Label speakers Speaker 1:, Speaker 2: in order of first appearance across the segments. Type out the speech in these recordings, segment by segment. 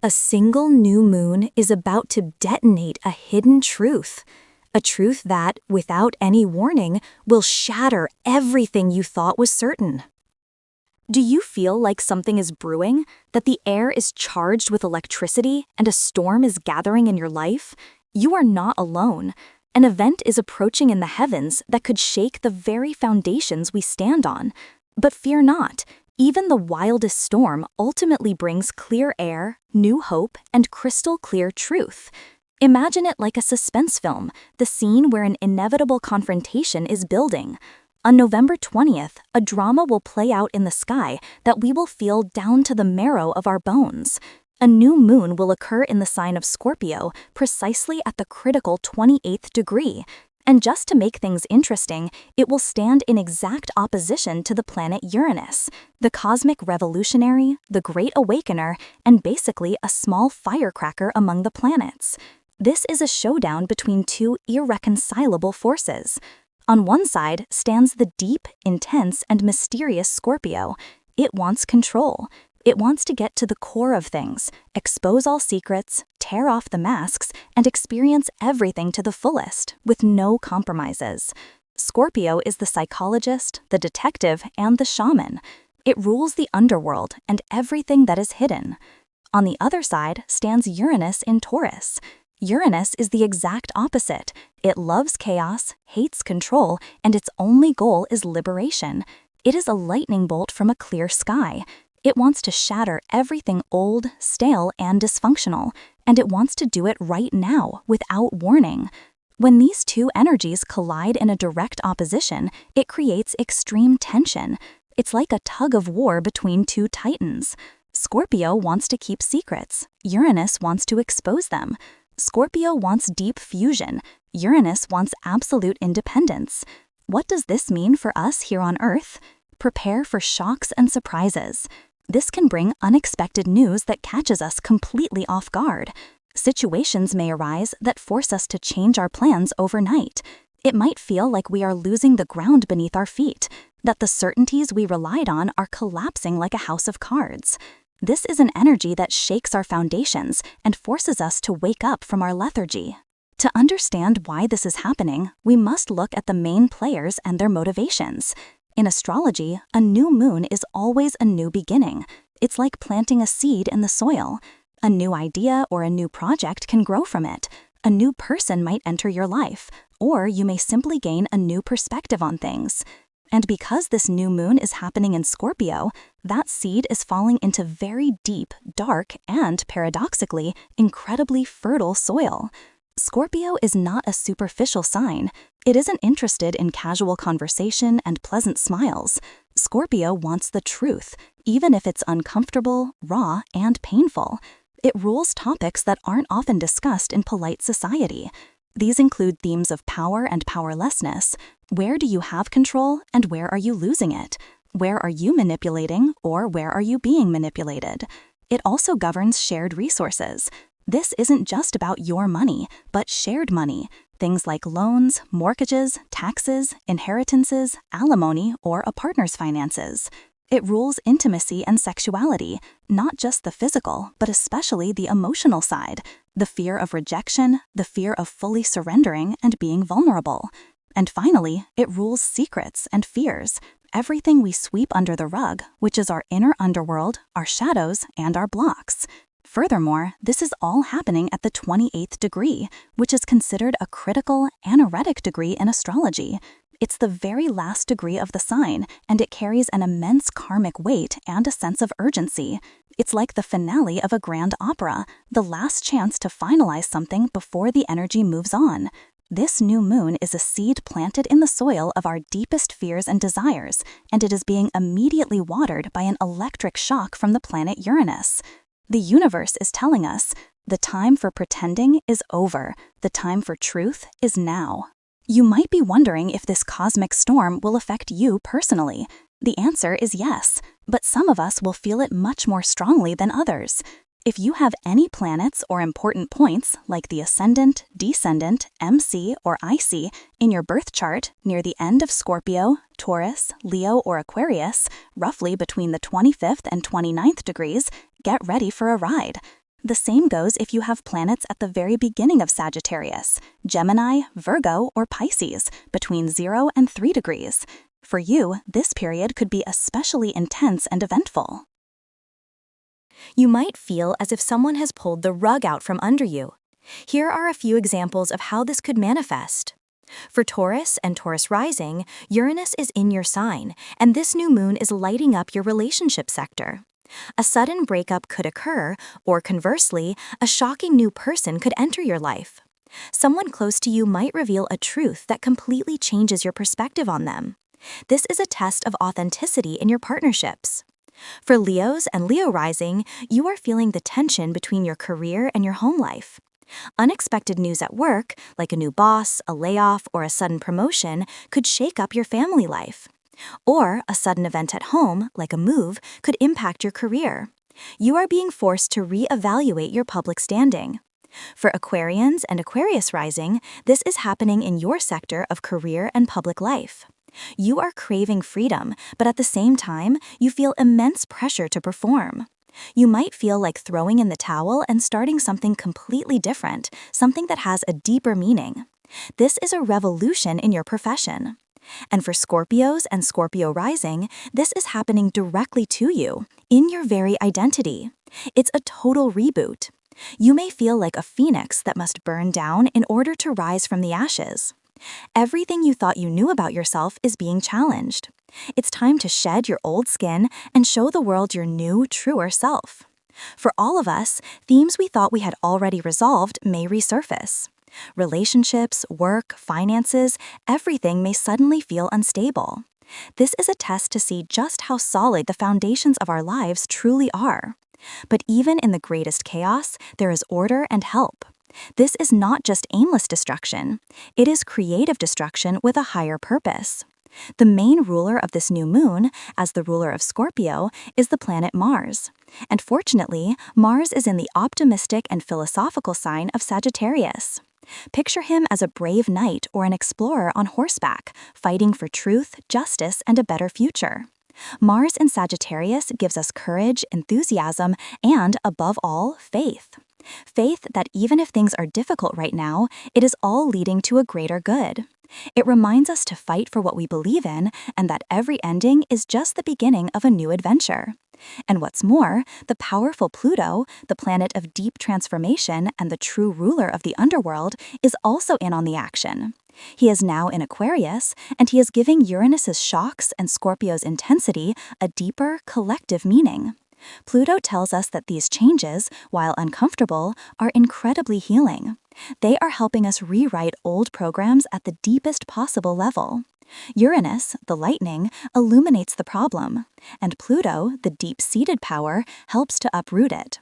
Speaker 1: A single new moon is about to detonate a hidden truth. A truth that, without any warning, will shatter everything you thought was certain. Do you feel like something is brewing, that the air is charged with electricity and a storm is gathering in your life? You are not alone. An event is approaching in the heavens that could shake the very foundations we stand on. But fear not. Even the wildest storm ultimately brings clear air, new hope, and crystal clear truth. Imagine it like a suspense film, the scene where an inevitable confrontation is building. On November 20th, a drama will play out in the sky that we will feel down to the marrow of our bones. A new moon will occur in the sign of Scorpio, precisely at the critical 28th degree. And just to make things interesting, it will stand in exact opposition to the planet Uranus, the cosmic revolutionary, the great awakener, and basically a small firecracker among the planets. This is a showdown between two irreconcilable forces. On one side stands the deep, intense, and mysterious Scorpio. It wants control. It wants to get to the core of things, expose all secrets, tear off the masks, and experience everything to the fullest, with no compromises. Scorpio is the psychologist, the detective, and the shaman. It rules the underworld and everything that is hidden. On the other side stands Uranus in Taurus. Uranus is the exact opposite. It loves chaos, hates control, and its only goal is liberation. It is a lightning bolt from a clear sky. It wants to shatter everything old, stale, and dysfunctional, and it wants to do it right now, without warning. When these two energies collide in a direct opposition, it creates extreme tension. It's like a tug of war between two titans. Scorpio wants to keep secrets. Uranus wants to expose them. Scorpio wants deep fusion. Uranus wants absolute independence. What does this mean for us here on Earth? Prepare for shocks and surprises. This can bring unexpected news that catches us completely off guard. Situations may arise that force us to change our plans overnight. It might feel like we are losing the ground beneath our feet, that the certainties we relied on are collapsing like a house of cards. This is an energy that shakes our foundations and forces us to wake up from our lethargy. To understand why this is happening, we must look at the main players and their motivations. In astrology, a new moon is always a new beginning. It's like planting a seed in the soil. A new idea or a new project can grow from it. A new person might enter your life, or you may simply gain a new perspective on things. And because this new moon is happening in Scorpio, that seed is falling into very deep, dark, and, paradoxically, incredibly fertile soil. Scorpio is not a superficial sign. It isn't interested in casual conversation and pleasant smiles. Scorpio wants the truth, even if it's uncomfortable, raw, and painful. It rules topics that aren't often discussed in polite society. These include themes of power and powerlessness. Where do you have control, and where are you losing it? Where are you manipulating, or where are you being manipulated? It also governs shared resources. This isn't just about your money, but shared money, things like loans, mortgages, taxes, inheritances, alimony, or a partner's finances. It rules intimacy and sexuality, not just the physical, but especially the emotional side, the fear of rejection, the fear of fully surrendering and being vulnerable. And finally, it rules secrets and fears, everything we sweep under the rug, which is our inner underworld, our shadows, and our blocks. Furthermore, this is all happening at the 28th degree, which is considered a critical, anaretic degree in astrology. It's the very last degree of the sign, and it carries an immense karmic weight and a sense of urgency. It's like the finale of a grand opera, the last chance to finalize something before the energy moves on. This new moon is a seed planted in the soil of our deepest fears and desires, and it is being immediately watered by an electric shock from the planet Uranus. The universe is telling us, the time for pretending is over. The time for truth is now. You might be wondering if this cosmic storm will affect you personally. The answer is yes, but some of us will feel it much more strongly than others. If you have any planets or important points, like the ascendant, descendant, MC, or IC, in your birth chart near the end of Scorpio, Taurus, Leo, or Aquarius, roughly between the 25th and 29th degrees, get ready for a ride.
Speaker 2: The same goes if you have planets at the very beginning of Sagittarius, Gemini, Virgo, or Pisces, between 0 and 3 degrees. For you, this period could be especially intense and eventful.
Speaker 1: You might feel as if someone has pulled the rug out from under you. Here are a few examples of how this could manifest. For Taurus and Taurus rising, Uranus is in your sign, and this new moon is lighting up your relationship sector. A sudden breakup could occur, or conversely, a shocking new person could enter your life. Someone close to you might reveal a truth that completely changes your perspective on them. This is a test of authenticity in your partnerships. For Leos and Leo rising, you are feeling the tension between your career and your home life. Unexpected news at work, like a new boss, a layoff, or a sudden promotion, could shake up your family life. Or a sudden event at home, like a move, could impact your career. You are being forced to reevaluate your public standing. For Aquarians and Aquarius rising, this is happening in your sector of career and public life. You are craving freedom, but at the same time, you feel immense pressure to perform. You might feel like throwing in the towel and starting something completely different, something that has a deeper meaning. This is a revolution in your profession. And for Scorpios and Scorpio rising, this is happening directly to you, in your very identity. It's a total reboot. You may feel like a phoenix that must burn down in order to rise from the ashes. Everything you thought you knew about yourself is being challenged. It's time to shed your old skin and show the world your new, truer self. For all of us, themes we thought we had already resolved may resurface. Relationships, work, finances, everything may suddenly feel unstable. This is a test to see just how solid the foundations of our lives truly are. But even in the greatest chaos, there is order and help. This is not just aimless destruction. It is creative destruction with a higher purpose. The main ruler of this new moon, as the ruler of Scorpio, is the planet Mars. And fortunately, Mars is in the optimistic and philosophical sign of Sagittarius. Picture him as a brave knight or an explorer on horseback, fighting for truth, justice, and a better future. Mars in Sagittarius gives us courage, enthusiasm, and, above all, faith. Faith that even if things are difficult right now, it is all leading to a greater good. It reminds us to fight for what we believe in and that every ending is just the beginning of a new adventure. And what's more, the powerful Pluto, the planet of deep transformation and the true ruler of the underworld, is also in on the action. He is now in Aquarius, and he is giving Uranus's shocks and Scorpio's intensity a deeper, collective meaning. Pluto tells us that these changes, while uncomfortable, are incredibly healing. They are helping us rewrite old programs at the deepest possible level. Uranus, the lightning, illuminates the problem, and Pluto, the deep-seated power, helps to uproot it.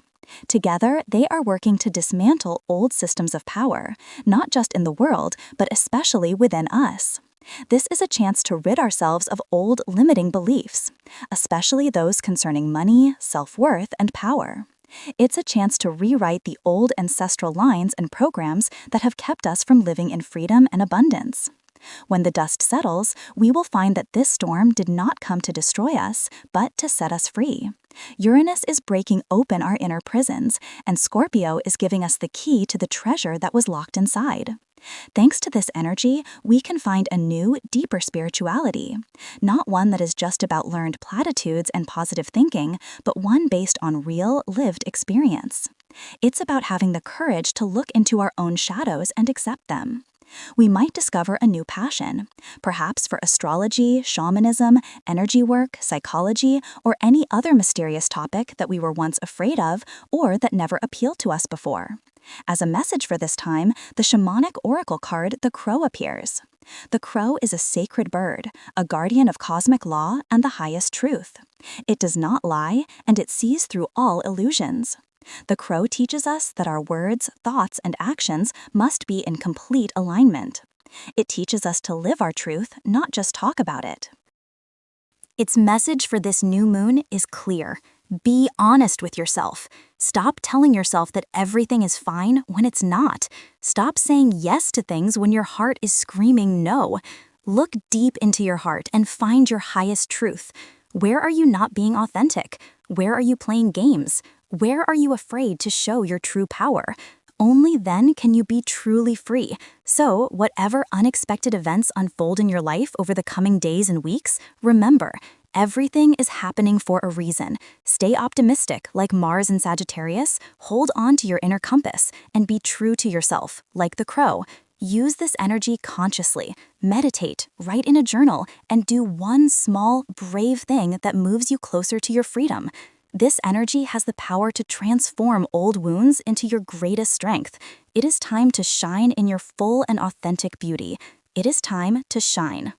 Speaker 1: Together, they are working to dismantle old systems of power, not just in the world, but especially within us. This is a chance to rid ourselves of old limiting beliefs, especially those concerning money, self-worth, and power. It's a chance to rewrite the old ancestral lines and programs that have kept us from living in freedom and abundance. When the dust settles, we will find that this storm did not come to destroy us, but to set us free. Uranus is breaking open our inner prisons, and Scorpio is giving us the key to the treasure that was locked inside. Thanks to this energy, we can find a new, deeper spirituality. Not one that is just about learned platitudes and positive thinking, but one based on real, lived experience. It's about having the courage to look into our own shadows and accept them. We might discover a new passion, perhaps for astrology, shamanism, energy work, psychology, or any other mysterious topic that we were once afraid of or that never appealed to us before. As a message for this time, the shamanic oracle card, the crow, appears. The crow is a sacred bird, a guardian of cosmic law and the highest truth. It does not lie, and it sees through all illusions. The crow teaches us that our words, thoughts, and actions must be in complete alignment. It teaches us to live our truth, not just talk about it. Its message for this new moon is clear. Be honest with yourself. Stop telling yourself that everything is fine when it's not. Stop saying yes to things when your heart is screaming no. Look deep into your heart and find your highest truth. Where are you not being authentic? Where are you playing games? Where are you afraid to show your true power? Only then can you be truly free. So, whatever unexpected events unfold in your life over the coming days and weeks, remember, everything is happening for a reason. Stay optimistic, like Mars in Sagittarius, hold on to your inner compass, and be true to yourself, like the crow. Use this energy consciously. Meditate, write in a journal, and do one small, brave thing that moves you closer to your freedom. This energy has the power to transform old wounds into your greatest strength. It is time to shine in your full and authentic beauty. It is time to shine.